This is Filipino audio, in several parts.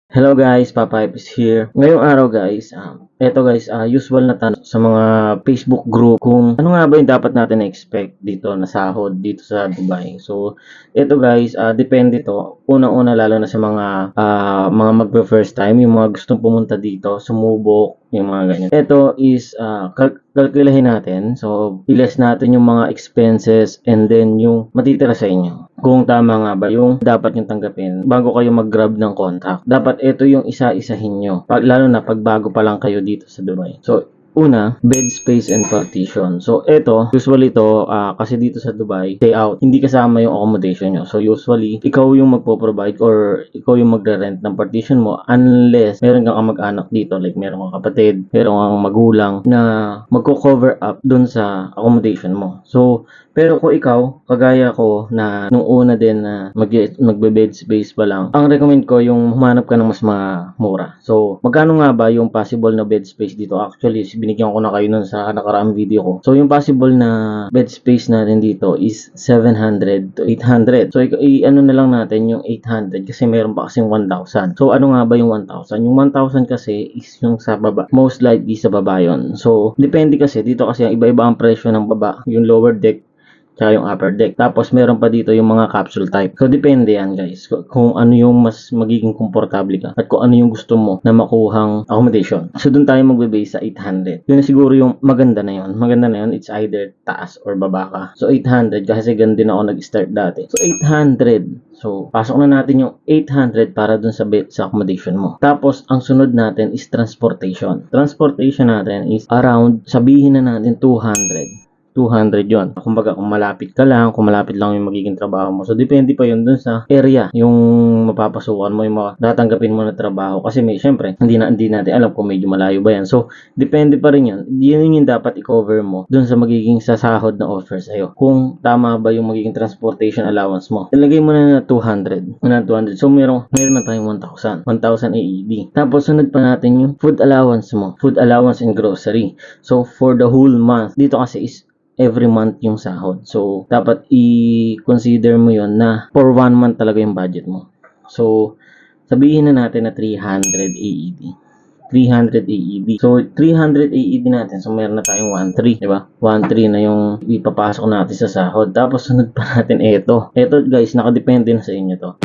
Hello guys, Papa Hype is here. Ngayong araw guys, usual na tanong sa mga Facebook group kung ano nga ba yung dapat natin expect dito na sahod dito sa Dubai. So, ito guys, depende to. Unang-una lalo na sa mga magpe-first time, yung mga gustong pumunta dito, sumubok, yung mga ganyan. Ito is kalkulahin natin. So, i-less natin yung mga expenses and then yung matitira sa inyo. Kung tama nga ba yung dapat yung tanggapin bago kayo mag-grab ng contract. Dapat ito yung isa-isahin nyo. Lalo na pag bago pa lang kayo dito sa Dubai. So, una, bed space and partition. So, ito, usually to, kasi dito sa Dubai, stay out, hindi kasama yung accommodation nyo. So, usually, ikaw yung magpo-provide or ikaw yung magre-rent ng partition mo unless meron kang kamag-anak dito, like meron kang kapatid, meron kang magulang na magko-cover up dun sa accommodation mo. So, pero kung ikaw, kagaya ko na nung una din na magbe-bed space pa lang, ang recommend ko yung humanap ka ng mas mura. So, magkano nga ba yung possible na bed space dito? Actually, binigyan ko na kayo nun sa nakaraang video ko. So, yung possible na bed space natin dito is 700 to 800. So, ano na lang natin yung 800 kasi meron pa kasing 1,000. So, ano nga ba yung 1,000? Yung 1,000 kasi is yung sa baba. Most likely sa baba yun. So, depende kasi. Dito kasi iba-iba ang presyo ng baba. Yung lower deck tsaka yung upper deck. Tapos meron pa dito yung mga capsule type. So depende yan guys. Kung ano yung mas magiging komportable ka at kung ano yung gusto mo na makuhang accommodation. So doon tayo magbe-base sa 800. Yun na siguro yung maganda na yun. Maganda na yun. It's either taas or baba ka. So 800 kasi ganun din ako nag-start dati. So 800. So, pasok na natin yung 800 para dun sa accommodation mo. Tapos, ang sunod natin is transportation. Transportation natin is around, sabihin na natin 200 yon. Kumbaga, kung malapit ka lang, kung malapit lang yung magiging trabaho mo. So, depende pa yun dun sa area, yung mapapasukan mo, yung mga tatanggapin mo na trabaho. Kasi syempre, hindi natin alam kung medyo malayo ba yan. So, depende pa rin yan. Yun yung dapat i-cover mo dun sa magiging sasahod na offer sa'yo. Kung tama ba yung magiging transportation allowance mo. Ilagay mo na 200. So, meron na tayong 1,000 AED. Tapos, sunod pa natin yung food allowance mo. Food allowance and grocery. So, for the whole month, dito kasi is every month yung sahod. So, dapat i-consider mo yon na for 1 month talaga yung budget mo. So, sabihin na natin na 300 AED. 300 AED. So, 300 AED natin. So, meron na tayong 1,300, di ba? 1,300 na yung ipapasok natin sa sahod. Tapos, sunod pa natin ito. Ito, guys, nakadepende na sa inyo to.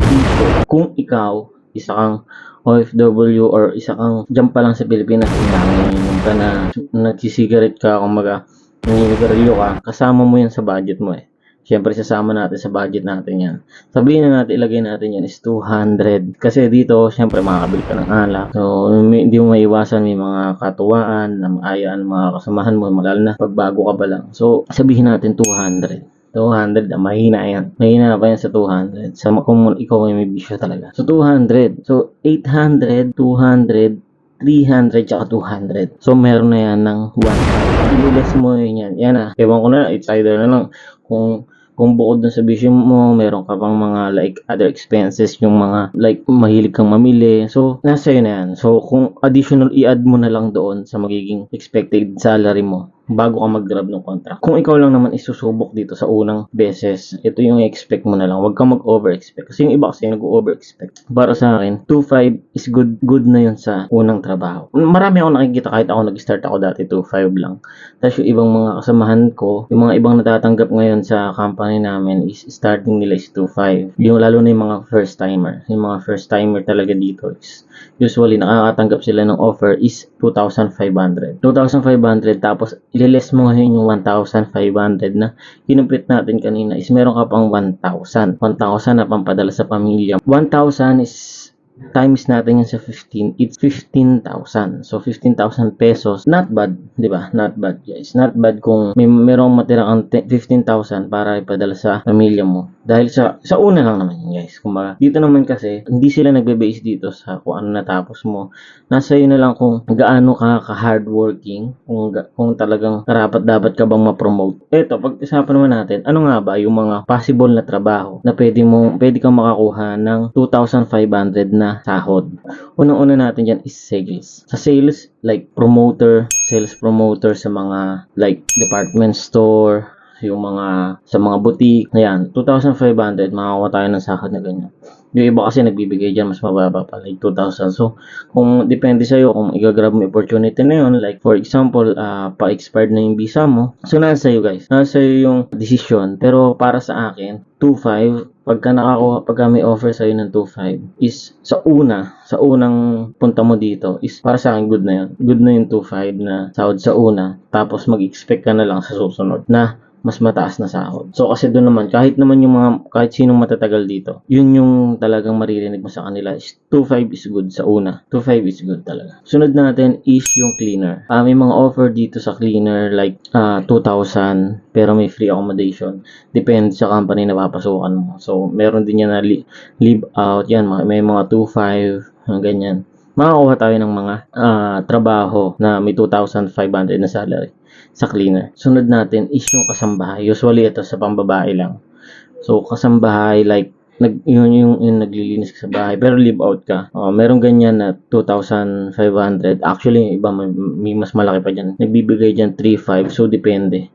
Kung ikaw, isa kang OFW or isa kang dyan pa lang sa Pilipinas, nanginginom ka na nagsisigaret ka, kumaga, naninigarilyo ka, kasama mo yan sa budget mo eh. Siyempre, sasama natin sa budget natin yan. Sabihin na natin, ilagay natin yan is 200. Kasi dito, siyempre, makakabili ka ng alak. So, hindi mo maiwasan, may mga katuwaan, ayaan, mga kasamahan mo, lalo na pagbago ka pa lang. So, sabihin natin 200. 200, mahina yan. Mahina pa yan sa 200. Kung ikaw ay may bisyo talaga. So, 200. So, 800, 200, 300 tsaka 200. So, meron na yan ng 1,500. I-less mo yan. Yan ah. Ewan ko na, it's either na lang kung bukod dun sa bisyo mo, meron ka pang mga like other expenses, yung mga like mahilig kang mamili. So, nasa yun na yan. So, kung additional, i-add mo na lang doon sa magiging expected salary mo bago ka mag-grab ng contract. Kung ikaw lang naman isusubok dito sa unang beses, ito yung expect mo na lang. Huwag kang mag-over-expect. Kasi yung iba kasi nag-over-expect. Para sa akin, 2,500 is good na yun sa unang trabaho. Marami ako nakikita kahit ako nag-start ako dati 2,500 lang. Tapos yung ibang mga kasamahan ko, yung mga ibang natatanggap ngayon sa company namin is starting nila is 2,500. Yung lalo na yung mga first timer. Yung mga first timer talaga dito is usually nakakatanggap sila ng offer is 2,500. 2,500 tapos ililess mo ngayon yung 1,500 na kinumplete natin kanina is meron ka pang 1,000. 1,000 na pampadala sa pamilya. 1,000 is times natin yun sa 15, it's 15,000. So, 15,000 pesos. Not bad, di ba? Not bad, guys. Not bad kung merong matirang 15,000 para ipadala sa pamilya mo. Dahil sa una lang naman, guys. Kumbaga, dito naman kasi, hindi sila nagbe-base dito sa kung ano natapos mo. Nasa yun na lang kung gaano ka hardworking, kung talagang dapat ka bang ma-promote. Eto, pag-usapan naman natin, ano nga ba yung mga possible na trabaho na pwede kang makakuha ng 2,500 na sahod. Unang-una natin dyan is sales. Sa sales, like sales promoter sa mga like department store, yung mga sa mga boutique, ayan, 2,500 makakuha tayo ng sahod na ganyan. Yung iba kasi nagbibigay dyan mas mababa pa, like 2,000. So, kung depende sa'yo kung i-grab mo yung opportunity na yun, like for example, pa-expired na yung visa mo. So, nasa sa'yo guys. Nasa sa'yo yung decision. Pero para sa akin, 2,500, pagka may offer sa'yo ng 2,500 is sa unang punta mo dito is para sa akin good na yun. Good na yung 2,500 na sahod sa una. Tapos mag-expect ka na lang sa susunod na mas mataas na sahod. So kasi doon naman kahit sinong matatagal dito, yun yung talagang maririnig mo sa kanila is 2,500 is good sa una. 2,500 is good talaga. Sunod natin is yung cleaner. May mga offer dito sa cleaner like 2,000 pero may free accommodation. Depende sa company na papasukan mo. So meron din yan na leave out yan, may mga 2,500 ganyan. Makakuha tayo ng mga trabaho na may 2,500 na salary sa cleaner. Sunod natin is yung kasambahay. Usually ito sa pambabae lang. So kasambahay like yung naglilinis ka sa bahay pero live out ka. Meron ganyan na 2,500. Actually iba may mas malaki pa diyan. Nagbibigay diyan 3,500. So depende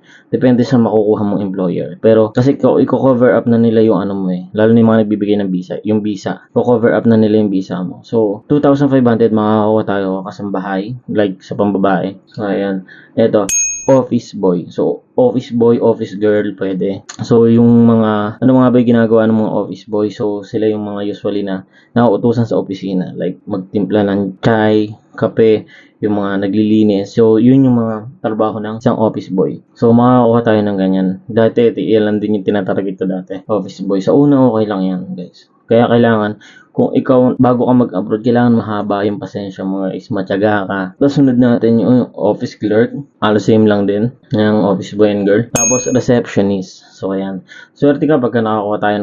sa makukuha mong employer. Pero kasi i-cover up na nila yung ano mo eh. Lalo na yung mga nagbibigay ng visa, yung visa. I-cover up na nila yung visa mo. So 2,500 makakakuha tayo kasambahay like sa pambabae. So ayan. Ito office boy. So, office boy, office girl, pwede. So, yung mga, ano mga ba yung ginagawa ng mga office boy? So, sila yung mga usually na nauutusan sa opisina. Like, magtimpla ng chai, kape, yung mga naglilinis. So, yun yung mga trabaho ng isang office boy. So, makakuha tayo ng ganyan. Dati, ilan din yung tinatarget ko dati. Office boy. Sa una, okay lang yan, guys. Kaya kailangan, kung ikaw, bago ka mag-abroad, kailangan mahaba yung pasensya mo is matyaga ka. Tapos sunod natin yung office clerk. Halos same lang din. Yung office boy and girl. Tapos receptionist. So, ayan. Swerte ka pagka nakakuha tayo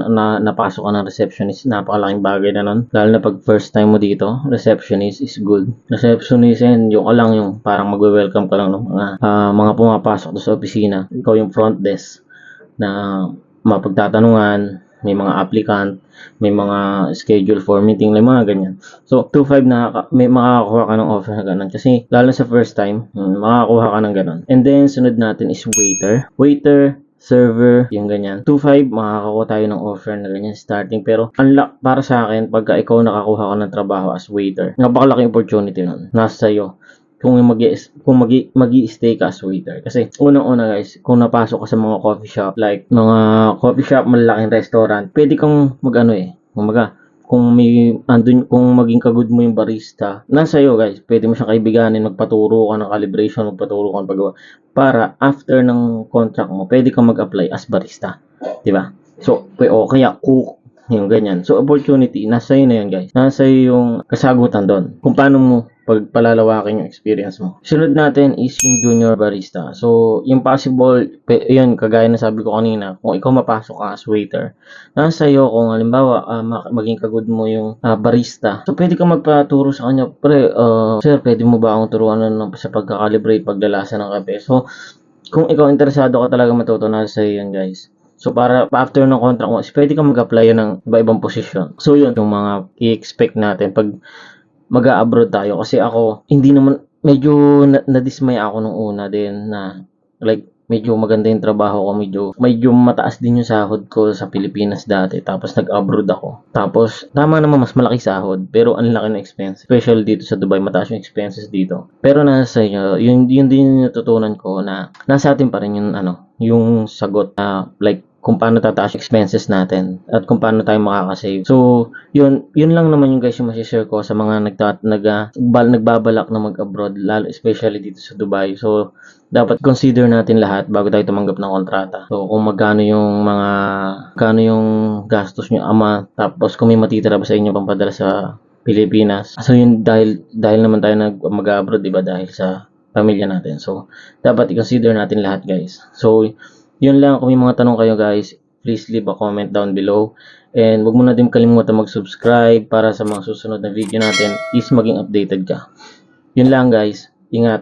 napasok ka ng receptionist. Napakalaking bagay na nun. Lalo na pag first time mo dito, receptionist is good. Receptionist yan, yung ka lang yung parang magwe-welcome ka lang ng mga pumapasok doon sa opisina. Ikaw yung front desk na mapagtatanungan, may mga applicant, may mga schedule for meeting, like mga ganyan. So, 2,500 may makakakuha ka ng offer na ganun. Kasi, lalo sa first time, makakakuha ka ng ganun. And then, sunod natin is waiter, server, yung ganyan. 2,500 makakakuha tayo ng offer na ganyan starting. Pero, unlock para sa akin, pagka ikaw nakakuha ka ng trabaho as waiter, napakalaking opportunity nun. Nasa sa'yo kung magi-stay ka as waiter. Kasi unang-una guys, kung napasok ka sa mga coffee shop, like mga coffee shop, malalaking restaurant, pwede kang kung maging kagud mo yung barista, nasa iyo guys, pwede mo siyang kaibiganin, magpaturo ka ng calibration, magpaturo ka ng paggawa, para after ng contract mo, pwede kang mag-apply as barista. Diba? So, o kaya cook, yung ganyan. So, opportunity, nasa iyo na yun guys. Nasa iyo yung kasagutan doon. Kung paano mo pagpalalawakin yung experience mo. Sunod natin is yung junior barista. So, yung possible, yun, kagaya na sabi ko kanina, kung ikaw mapasok ka as waiter, nasa iyo kung halimbawa, maging kagud mo yung barista. So, pwede ka magpaturo sa kanya, sir, pwede mo ba akong turuan sa pagkakalibrate, paglalasa ng kape? So, kung ikaw interesado ka talaga matuto, nasa iyo yan guys. So, para after ng contract mo, pwede ka mag-apply ng iba-ibang posisyon. So, yun, yung mga i-expect natin pag mag-a-abroad tayo. Kasi ako, hindi naman, medyo na-dismay ako nung una din na, like, medyo maganda yung trabaho ko, medyo mataas din yung sahod ko sa Pilipinas dati. Tapos nag-abroad ako. Tapos, tama naman, mas malaki sahod, pero ang laki ng expense. Especially dito sa Dubai, mataas yung expenses dito. Pero nasa inyo, yun din yung natutunan ko na nasa atin pa rin yung sagot na, like, kung paano tataas expenses natin at kung paano tayo makakasave. So, yun lang naman yung guys yung masishare ko sa mga nagbabalak na mag-abroad, lalo especially dito sa Dubai. So, dapat consider natin lahat bago tayo tumanggap ng kontrata. So, kung magkano yung gastos nyo ama, tapos kung may matitira ba sa inyo pampadala sa Pilipinas. So, yun dahil naman tayo mag-abroad, diba? Dahil sa pamilya natin. So, dapat i-consider natin lahat guys. So, yun lang. Kung may mga tanong kayo guys, please leave a comment down below. And wag mo na din kalimutan mag-subscribe para sa mga susunod na video natin is maging updated ka. Yun lang guys. Ingat.